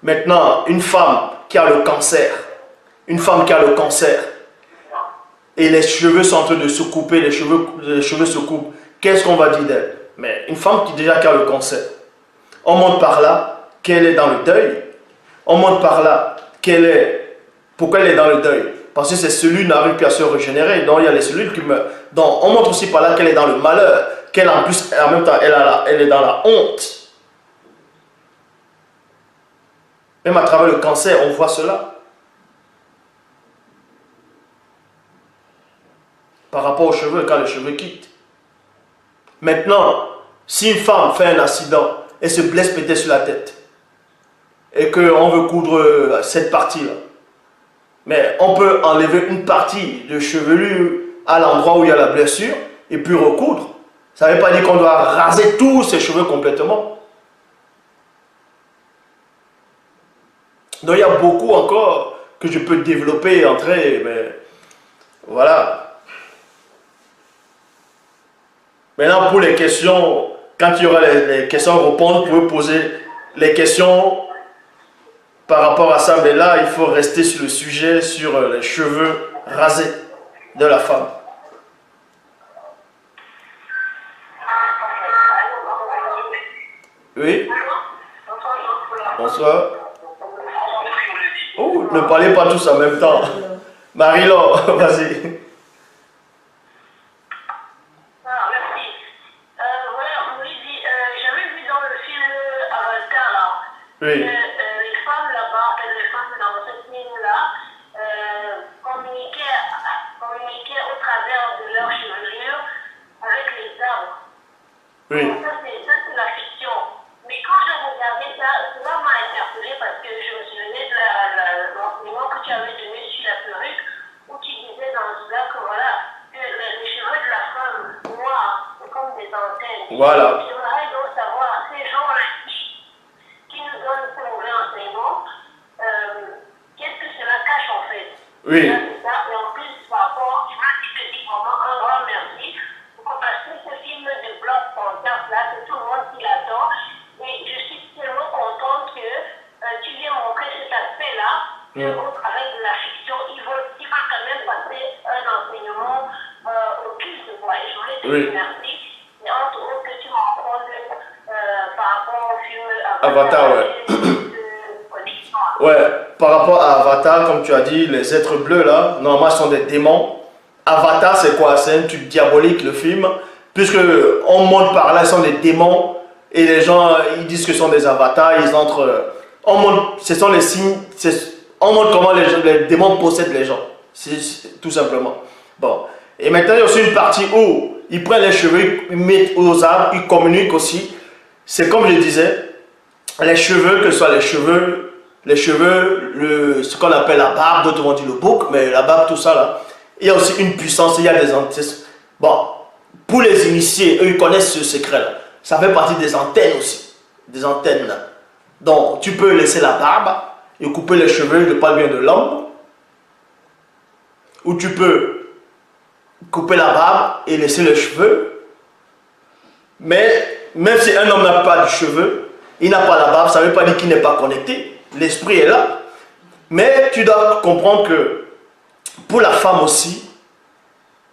Maintenant, une femme qui a le cancer, une femme qui a le cancer, et les cheveux sont en train de se couper, les cheveux se coupent, qu'est-ce qu'on va dire d'elle? Mais une femme qui déjà qui a le cancer, on montre par là qu'elle est dans le deuil, on montre par là pourquoi elle est dans le deuil? Parce que ces cellules n'arrivent plus à se régénérer, donc il y a les cellules qui meurent. Donc on montre aussi par là qu'elle est dans le malheur, qu'elle en plus, en même temps, elle est dans la honte. Même à travers le cancer, on voit cela. Par rapport aux cheveux, quand les cheveux quittent. Maintenant, si une femme fait un accident et se blesse peut-être sur la tête, et qu'on veut coudre cette partie-là, mais on peut enlever une partie de chevelure à l'endroit où il y a la blessure et puis recoudre. Ça ne veut pas dire qu'on doit raser tous ses cheveux complètement. Donc il y a beaucoup encore que je peux développer, entrer, mais voilà. Maintenant pour les questions, quand il y aura les questions-réponses, vous pouvez poser les questions par rapport à ça, mais là il faut rester sur le sujet, sur les cheveux rasés de la femme. Oui? Bonsoir. Oh, ne parlez pas tous en même temps. Marie-Laure, vas-y. Merci. Voilà, Moïse, j'avais vu dans le film Avatar, là, Oui. les femmes là-bas, les femmes dans ce film-là, communiquaient au travers de leur chevelure avec les arbres. Oui. Ça, c'est la fiction. Mais quand j'ai regardé ça, cela m'a interpellé parce que je me souvenais de l'enseignement que tu avais donné sur la perruque, où tu disais dans cela que voilà, que les cheveux de la femme noire, c'est comme des antennes. Voilà. J'aimerais donc savoir, ces gens-là qui nous donnent ce mauvais enseignement, qu'est-ce que cela cache en fait? Oui. Là, c'est ça. Et en plus, par rapport, je te dis vraiment un grand merci pour passer ce film de Black Panther là, que tout le monde s'y attend. Et je suis tellement contente que tu viens montrer cet aspect-là, avec de la fiction, il va quand même passer un enseignement occulte, quoi. Et je voulais te remercier. Et entre autres, que tu m'apprends par rapport au film Avatar, ouais. Ouais, par rapport à Avatar, comme tu as dit, les êtres bleus là, normalement sont des démons. Avatar, c'est quoi? C'est un truc diabolique, le film. Puisque on montre par là, ils sont des démons. Et les gens, ils disent que ce sont des avatars, ils entrent. On montre, ce sont les signes. On montre comment les démons possèdent les gens. C'est tout simplement. Bon. Et maintenant, il y a aussi une partie où ils prennent les cheveux, ils mettent aux arbres, ils communiquent aussi. C'est comme je disais, les cheveux, que ce soit les cheveux, ce qu'on appelle la barbe, d'autres vont dire le bouc, mais la barbe, tout ça là. Il y a aussi une puissance, il y a des antennes. Bon, pour les initiés, eux, ils connaissent ce secret-là. Ça fait partie des antennes aussi. Des antennes là. Donc, tu peux laisser la barbe et couper les cheveux, je parle bien de l'homme. Ou tu peux couper la barbe et laisser les cheveux. Mais, même si un homme n'a pas de cheveux, il n'a pas la barbe, ça ne veut pas dire qu'il n'est pas connecté. L'esprit est là. Mais tu dois comprendre que pour la femme aussi,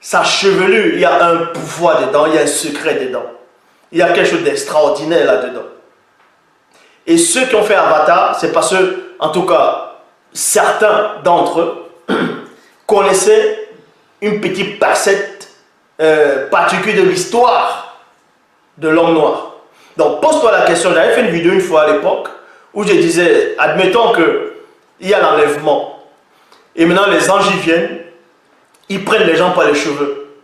sa chevelure, il y a un pouvoir dedans, il y a un secret dedans. Il y a quelque chose d'extraordinaire là-dedans. Et ceux qui ont fait Avatar, c'est parce que, en tout cas, certains d'entre eux connaissaient une petite facette particulière de l'histoire de l'homme noir. Donc, pose-toi la question. J'avais fait une vidéo une fois à l'époque où je disais, admettons qu'il y a l'enlèvement. Et maintenant, les anges y viennent, ils prennent les gens par les cheveux.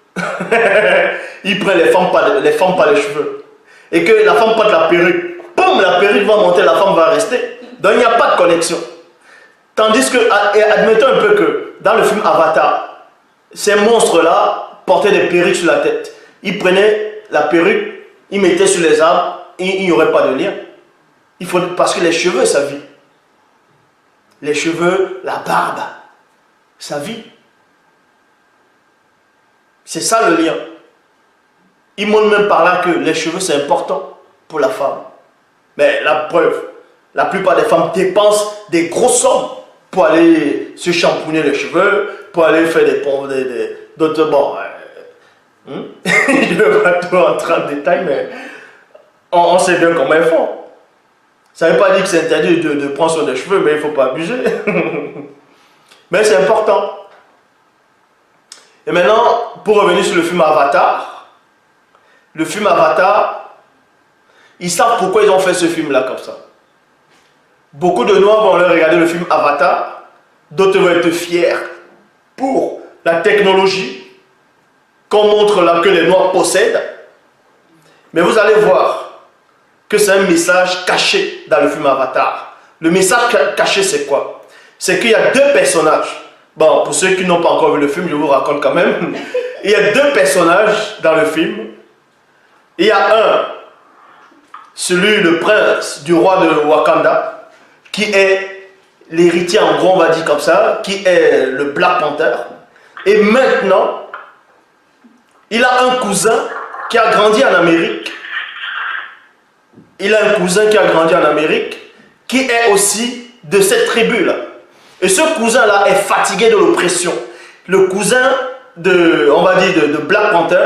Ils prennent les femmes par les cheveux. Et que la femme porte la perruque. Boum, la perruque va monter, la femme va rester. Donc, il n'y a pas de connexion. Tandis que, admettons un peu que, dans le film Avatar, ces monstres-là portaient des perruques sur la tête. Ils prenaient la perruque, ils mettaient sur les arbres, et il n'y aurait pas de lien. Parce que les cheveux, ça vit. Les cheveux, la barbe, ça vit. C'est ça le lien. Ils montrent même par là que les cheveux, c'est important pour la femme. Mais la preuve, La plupart des femmes dépensent des grosses sommes pour aller se shampooiner les cheveux, pour aller faire des pompes, d'autres... Bon, je ne vais pas tout entrer en détail, mais on sait bien comment elles font. Ça ne veut pas dire que c'est interdit de prendre soin des cheveux, mais il ne faut pas abuser. Mais c'est important. Et maintenant, pour revenir sur le film Avatar, le film Avatar, ils savent pourquoi ils ont fait ce film-là comme ça. Beaucoup de Noirs vont aller regarder le film Avatar, d'autres vont être fiers pour la technologie qu'on montre là que les Noirs possèdent. Mais vous allez voir que c'est un message caché dans le film Avatar. Le message caché, c'est quoi? C'est qu'il y a deux personnages. Bon, pour ceux qui n'ont pas encore vu le film, je vous raconte quand même. Il y a deux personnages dans le film. Il y a un, celui, le prince du roi de Wakanda, qui est l'héritier, en gros, on va dire comme ça, qui est le Black Panther. Et maintenant, il a un cousin qui a grandi en Amérique. Il a un cousin qui a grandi en Amérique, qui est aussi de cette tribu-là. Et ce cousin-là est fatigué de l'oppression. Le cousin de, on va dire, de Black Panther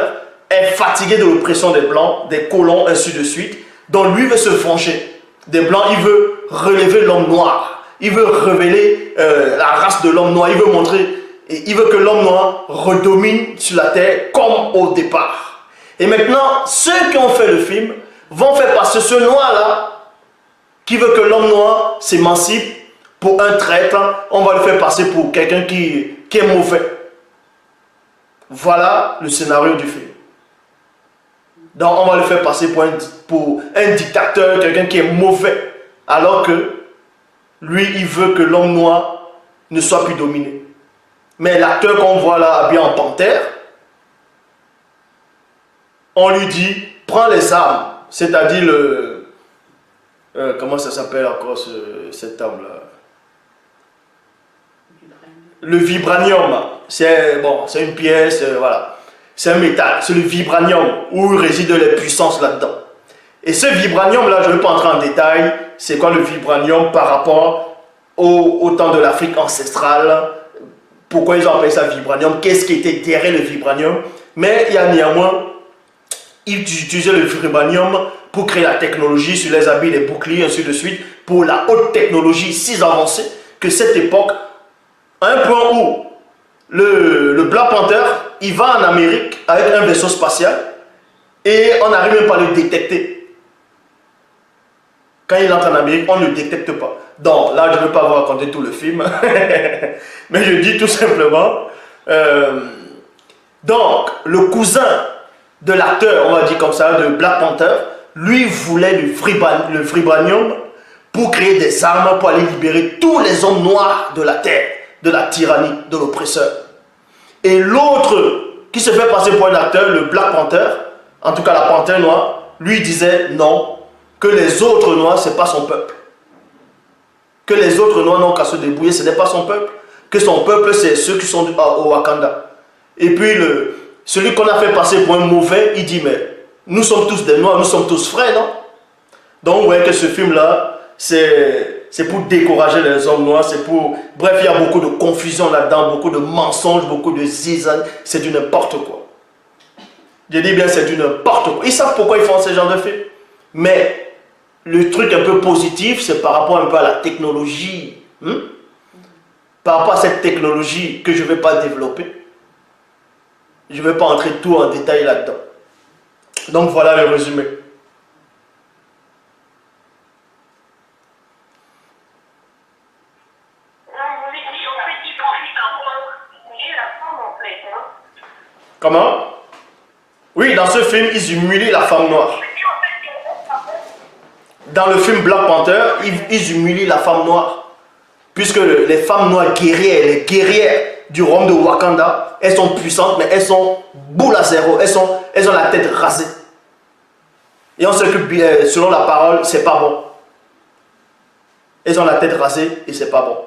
est fatigué de l'oppression des Blancs, des colons, ainsi de suite. Donc lui veut se venger des Blancs, il veut relever l'homme noir. Il veut révéler la race de l'homme noir. Il veut montrer, il veut que l'homme noir redomine sur la terre comme au départ. Et maintenant, ceux qui ont fait le film vont faire passer ce noir-là qui veut que l'homme noir s'émancipe pour un traître. On va le faire passer pour quelqu'un qui est mauvais. Voilà le scénario du film. Donc on va le faire passer pour un dictateur, quelqu'un qui est mauvais. Alors que lui, il veut que l'homme noir ne soit plus dominé. Mais l'acteur qu'on voit là, habillé en panthère, on lui dit, prends les armes. C'est-à-dire le... comment ça s'appelle encore cette arme-là? Le vibranium. C'est bon, c'est une pièce, voilà. C'est un métal, c'est le vibranium, où résident les puissances là-dedans. Et ce vibranium-là, je ne vais pas entrer en détail, c'est quoi le vibranium par rapport au temps de l'Afrique ancestrale, pourquoi ils ont appelé ça vibranium, qu'est-ce qui était derrière le vibranium. Mais il y a néanmoins, ils utilisaient le vibranium pour créer la technologie sur les habits, les boucliers, ainsi de suite, pour la haute technologie si avancée que cette époque, à un point où le Black Panther, il va en Amérique avec un vaisseau spatial et on n'arrive même pas à le détecter. Quand il entre en Amérique, on ne le détecte pas. Donc là, je ne veux pas vous raconter tout le film, mais je dis tout simplement, donc le cousin de l'acteur, on va dire comme ça, de Black Panther, lui voulait le vibranium pour créer des armes, pour aller libérer tous les hommes noirs de la terre, de la tyrannie, de l'oppresseur. Et l'autre qui se fait passer pour un acteur, le Black Panther, en tout cas la panthère noire, lui disait non, que les autres noirs, ce n'est pas son peuple. Que les autres noirs n'ont qu'à se débrouiller, ce n'est pas son peuple. Que son peuple, c'est ceux qui sont au Wakanda. Et puis, celui qu'on a fait passer pour un mauvais, il dit, mais nous sommes tous des noirs, nous sommes tous frères, non? Donc, vous voyez que ce film-là, c'est pour décourager les hommes noirs, c'est pour... Bref, il y a beaucoup de confusion là-dedans, beaucoup de mensonges, beaucoup de zizan, c'est du n'importe quoi. Je dis bien, c'est du n'importe quoi. Ils savent pourquoi ils font ce genre de films. Mais le truc un peu positif, c'est par rapport un peu à la technologie. Par rapport à cette technologie que je ne vais pas développer. Je ne vais pas entrer tout en détail là-dedans. Donc voilà le résumé. Comment? Oui, dans ce film, ils humilient la femme noire. Dans le film Black Panther, ils humilient la femme noire. Puisque les femmes noires guerrières, les guerrières du royaume de Wakanda, elles sont puissantes, mais elles sont boule à zéro. Elles ont la tête rasée. Et on sait que selon la parole, c'est pas bon. Elles ont la tête rasée et c'est pas bon.